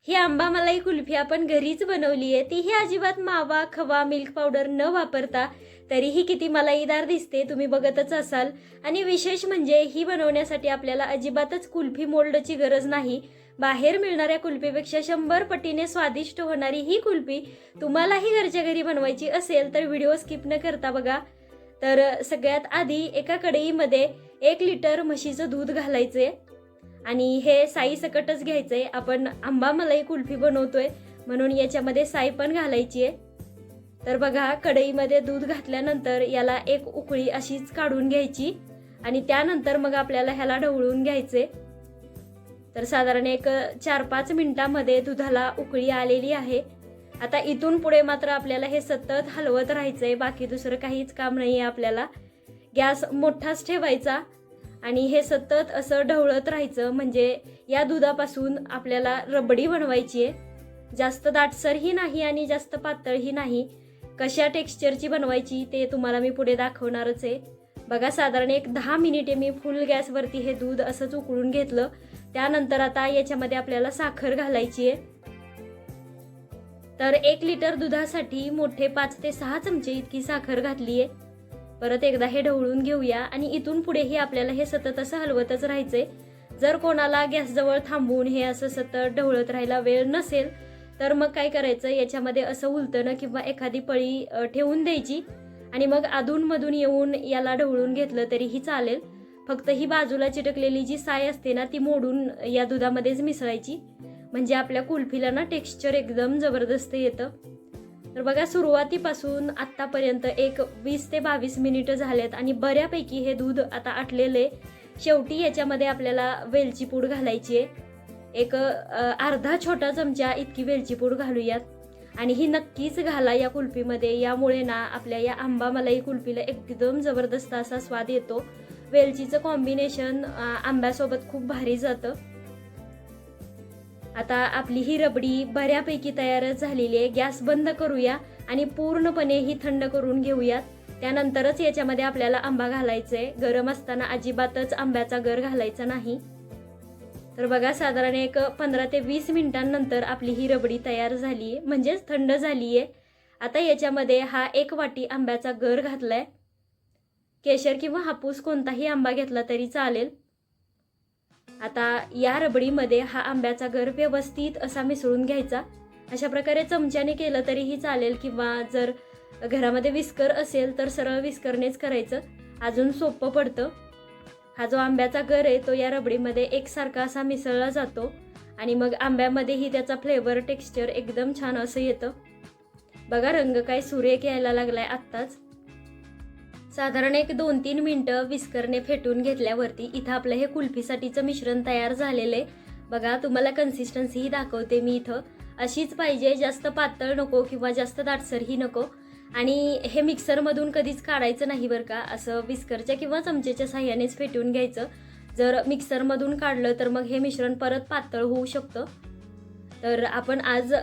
ही आंबा मलाई कुल्फी आपण घरीच बनवली आहे, तीही अजिबात मावा, खवा, मिल्क पावडर न वापरता. तरीही किती मलाईदार दिसते, तुम्ही बघतच असाल. आणि विशेष म्हणजे ही बनवण्यासाठी आपल्याला अजिबातच कुल्फी मोल्डची गरज नाही. बाहेर मिळणाऱ्या कुल्फीपेक्षा 100 पटीने स्वादिष्ट होणारी ही कुल्फी तुम्हालाही घरच्या घरी बनवायची असेल तर व्हिडिओ स्किप न करता बघा. तर सगळ्यात आधी एका कढईमध्ये 1 लिटर म्हशीचं दूध घालायचे आणि हे साई सकटच घ्यायचंय. आपण आंबा मलाई कुल्फी बनवतोय म्हणून याच्यामध्ये साई पण घालायची आहे. तर बघा, कढईमध्ये दूध घातल्यानंतर याला एक उकळी अशीच काढून घ्यायची आणि त्यानंतर मग आपल्याला ह्याला ढवळून घ्यायचे. तर साधारण एक 4-5 मिनिटांमध्ये दुधाला उकळी आलेली आहे. आता इथून पुढे मात्र आपल्याला हे सतत हलवत राहायचंय, बाकी दुसरं काहीच काम नाहीये. आपल्याला गॅस मोठाच ठेवायचा आणि हे सतत असं ढवळत राहायचं. म्हणजे या दुधापासून आपल्याला रबडी बनवायची आहे. जास्त दाटसरही नाही आणि जास्त पातळही नाही. कशा टेक्स्चरची बनवायची ते तुम्हाला मी पुढे दाखवणारच आहे. बघा, साधारण एक 10 मिनिटे मी फुल गॅसवरती हे दूध असंच उकळून घेतलं. त्यानंतर आता याच्यामध्ये आपल्याला साखर घालायची आहे. तर 1 लिटर दुधासाठी मोठे 5 ते 6 चमचे इतकी साखर घातली आहे. परत एकदा हे ढवळून घेऊया आणि इथून पुढेही आपल्याला हे सतत असं हलवतच राहायचंय. जर कोणाला गॅसजवळ थांबून हे असं सतत ढवळत राहायला वेळ नसेल तर मग काय करायचं, याच्यामध्ये असं उलटणं किंवा एखादी पळी ठेवून द्यायची आणि मग अधूनमधून येऊन याला ढवळून घेतलं तरीही चालेल. फक्त ही बाजूला चिटकलेली जी साय असते ना, ती मोडून या दुधामध्येच मिसळायची. म्हणजे आपल्या कुल्फीला ना टेक्स्चर एकदम जबरदस्त येतं. तर बघा, सुरुवातीपासून आत्तापर्यंत एक 20 ते 22 मिनिटं झालेत आणि बऱ्यापैकी हे दूध आता आटलेले. शेवटी याच्यामध्ये आपल्याला वेलची पूड घालायची आहे. एक अर्धा छोटा चमचा इतकी वेलची पूड घालूयात आणि ही नक्कीच घाला या कुल्फीमध्ये. यामुळे ना आपल्या या आंबा मलाई कुल्फीला एकदम जबरदस्त असा स्वाद येतो. वेलचीचं कॉम्बिनेशन आंब्यासोबत खूप भारी जातं. आता आपली ही रबडी बऱ्यापैकी तयारच झालेली आहे. गॅस बंद करूया आणि पूर्णपणे ही थंड करून घेऊयात. त्यानंतरच याच्यामध्ये आपल्याला आंबा घालायचा आहे. गरम असताना अजिबातच आंब्याचा गर घालायचा नाही. तर बघा, साधारण एक 15 ते 20 मिनिटांनंतर आपली ही रबडी तयार झाली आहे, म्हणजेच थंड झाली आहे. आता याच्यामध्ये हा 1 वाटी आंब्याचा गर घातलाय. केशर किंवा हापूस कोणताही आंबा घेतला तरी चालेल. आता या रबडीमध्ये हा आंब्याचा गर व्यवस्थित असा मिसळून घ्यायचा. अशा प्रकारे चमच्याने केलं तरीही चालेल किंवा जर घरामध्ये विस्कर असेल तर सरळ विस्करनेच करायचं, अजून सोपं पडतं. हा जो आंब्याचा गर आहे तो या रबडीमध्ये एकसारखा असा मिसळला जातो आणि मग आंब्यामध्येही त्याचा फ्लेवर टेक्स्चर एकदम छान असं येतं. बघा, रंग काय सुरेख यायला लागलाय आत्ताच. साधारण एक 2-3 मिनिटं विस्करने फेटून घेतल्यावरती इथं आपलं हे कुल्फीसाठीचं मिश्रण तयार झालेलं आहे. बघा, तुम्हाला कन्सिस्टन्सीही दाखवते मी इथं. अशीच पाहिजे, जास्त पातळ नको किंवा जास्त दाटसरही नको. आणि हे मिक्सरमधून कधीच काढायचं नाही बरं का, असं विस्करच्या किंवा चमचेच्या साह्यानेच फेटून घ्यायचं. जर मिक्सरमधून काढलं तर मग हे मिश्रण परत पातळ होऊ शकतं. तर आपण आज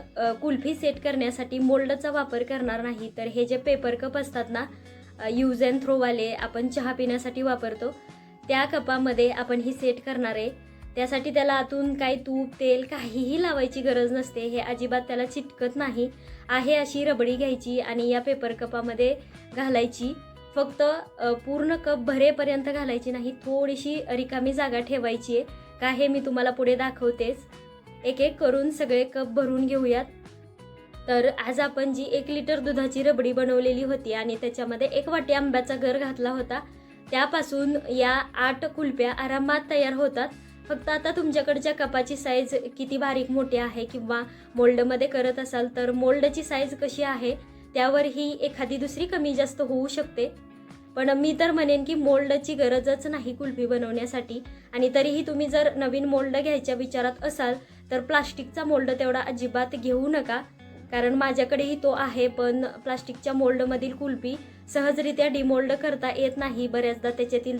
कुल्फी सेट करण्यासाठी मोल्डचा वापर करणार नाही. तर हे जे पेपर कप असतात ना, यूज अँड थ्रोवाले, आपण चहा पिण्यासाठी वापरतो, त्या कपामध्ये आपण ही सेट करणार आहे. त्यासाठी त्याला आतून काही तूप, तेल काहीही लावायची गरज नसते. हे अजिबात त्याला चिटकत नाही. आहे अशी रबडी घ्यायची आणि या पेपर कपामध्ये घालायची. फक्त पूर्ण कप भरेपर्यंत घालायची नाही, थोडीशी रिकामी जागा ठेवायची आहे. का हे मी तुम्हाला पुढे दाखवतेच. एक एक करून सगळे कप भरून घेऊयात. तर आज आपण जी 1 लिटर दुधाची रबडी बनवलेली होती आणि त्याच्यामध्ये 1 वाटी आंब्याचा गर घातला होता, त्यापासून या 8 कुल्फ्या आरामात तयार होतात. फक्त आता तुमच्याकडच्या कपाची साईज किती बारीक मोठी आहे किंवा मोल्डमध्ये करत असाल तर मोल्डची साईज कशी आहे त्यावर ही एखादी दुसरी कमी जास्त होऊ शकते. पण मी तर म्हणेन की मोल्डची गरजच नाही कुल्फी बनवण्यासाठी. आणि तरीही तुम्ही जर नवीन मोल्ड घ्यायच्या विचारात असाल तर प्लास्टिकचा मोल्ड तेवढा अजिबात घेऊ नका, कारण माझ्याकडेही तो आहे. पण प्लास्टिकच्या मोल्डमधील कुल्फी सहजरित्या डिमोल्ड करता येत नाही. बऱ्याचदा त्याच्यातील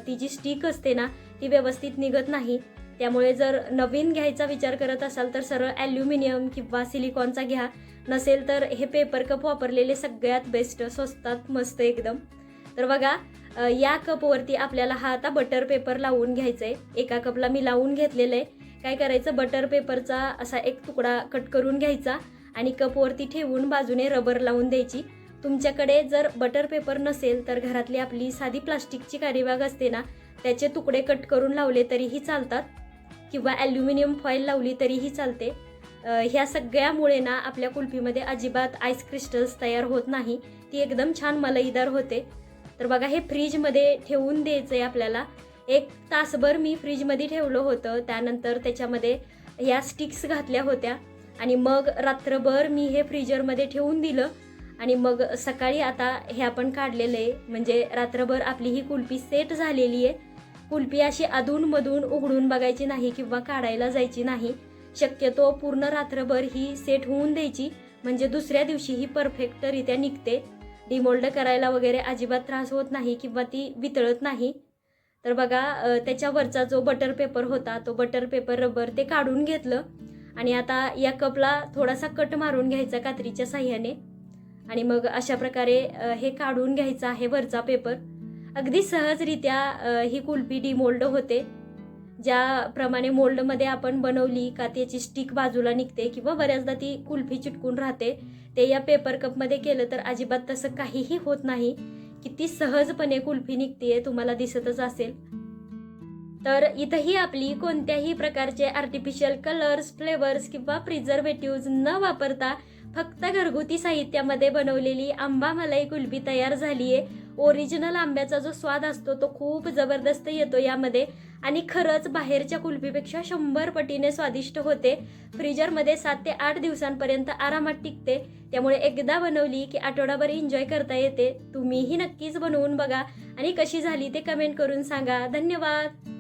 ती जी स्टिक असते ना, ती व्यवस्थित निघत नाही. त्यामुळे जर नवीन घ्यायचा विचार करत असाल तर सरळ ॲल्युमिनियम किंवा सिलिकॉनचा घ्या. नसेल तर हे पेपर कप वापरलेले सगळ्यात बेस्ट, स्वस्तात मस्त एकदम. तर बघा, या कपवरती आपल्याला हा आता बटर पेपर लावून घ्यायचा आहे. एका कपला मी लावून घेतलेलं आहे. काय करायचं, बटर पेपरचा असा एक तुकडा कट करून घ्यायचा आणि कपवरती ठेवून बाजूने रबर लावून द्यायची. तुमच्याकडे जर बटर पेपर नसेल तर घरातली आपली साधी प्लास्टिकची कॅरीबॅग असते ना, त्याचे तुकडे कट करून लावले तरीही चालतात किंवा ॲल्युमिनियम फॉईल लावली तरीही चालते. ह्या सगळ्यामुळे ना आपल्या कुल्फीमध्ये अजिबात आईस क्रिस्टल्स तयार होत नाही, ती एकदम छान मलईदार होते. तर बघा, हे फ्रीजमध्ये ठेवून द्यायचं आहे आपल्याला. 1 तासभर मी फ्रीजमध्ये ठेवलं होतं. त्यानंतर त्याच्यामध्ये ह्या स्टिक्स घातल्या होत्या आणि मग रात्रभर मी हे फ्रीजरमध्ये ठेवून दिलं आणि मग सकाळी आता हे आपण काढलेलं आहे. म्हणजे रात्रभर आपली ही कुल्फी सेट झालेली आहे. कुल्फी अशी अधूनमधून उघडून बघायची नाही किंवा काढायला जायची नाही. शक्यतो पूर्ण रात्रभर ही सेट होऊन द्यायची, म्हणजे दुसऱ्या दिवशी ही परफेक्टरित्या निघते. डिमोल्ड करायला वगैरे अजिबात त्रास होत नाही किंवा ती वितळत नाही. तर बघा, त्याच्यावरचा जो बटर पेपर होता तो बटर पेपर रबर ते काढून घेतलं आणि आता या कपला थोडासा कट मारून घ्यायचा कात्रीच्या साह्याने आणि मग अशा प्रकारे हे काढून घ्यायचं आहे वरचा पेपर. अगदी सहजरित्या ही कुल्फी डिमोल्ड होते. ज्याप्रमाणे मोल्डमध्ये आपण बनवली का त्याची स्टिक बाजूला निघते किंवा बऱ्याचदा ती कुल्फी चिटकून राहते, ते या पेपर कपमध्ये केलं तर अजिबात तसं काहीही होत नाही. किती सहजपणे कुल्फी निघते तुम्हाला दिसतच असेल. तर इथंही आपली कोणत्याही प्रकारचे आर्टिफिशियल कलर्स, फ्लेवर्स किंवा प्रिझर्वेटिव्ह न वापरता फक्त घरगुती साहित्यामध्ये बनवलेली आंबा मलाई कुल्फी तयार झाली आहे. ओरिजिनल आंब्याचा जो स्वाद असतो तो खूप जबरदस्त येतो यामध्ये आणि खरंच बाहेरच्या कुल्फीपेक्षा 100 पटीने स्वादिष्ट होते. फ्रीजरमध्ये 7 ते 8 दिवसांपर्यंत आरामात टिकते. त्यामुळे एकदा बनवली की आठवडाभर एन्जॉय करता येते. तुम्हीही नक्कीच बनवून बघा आणि कशी झाली ते कमेंट करून सांगा. धन्यवाद.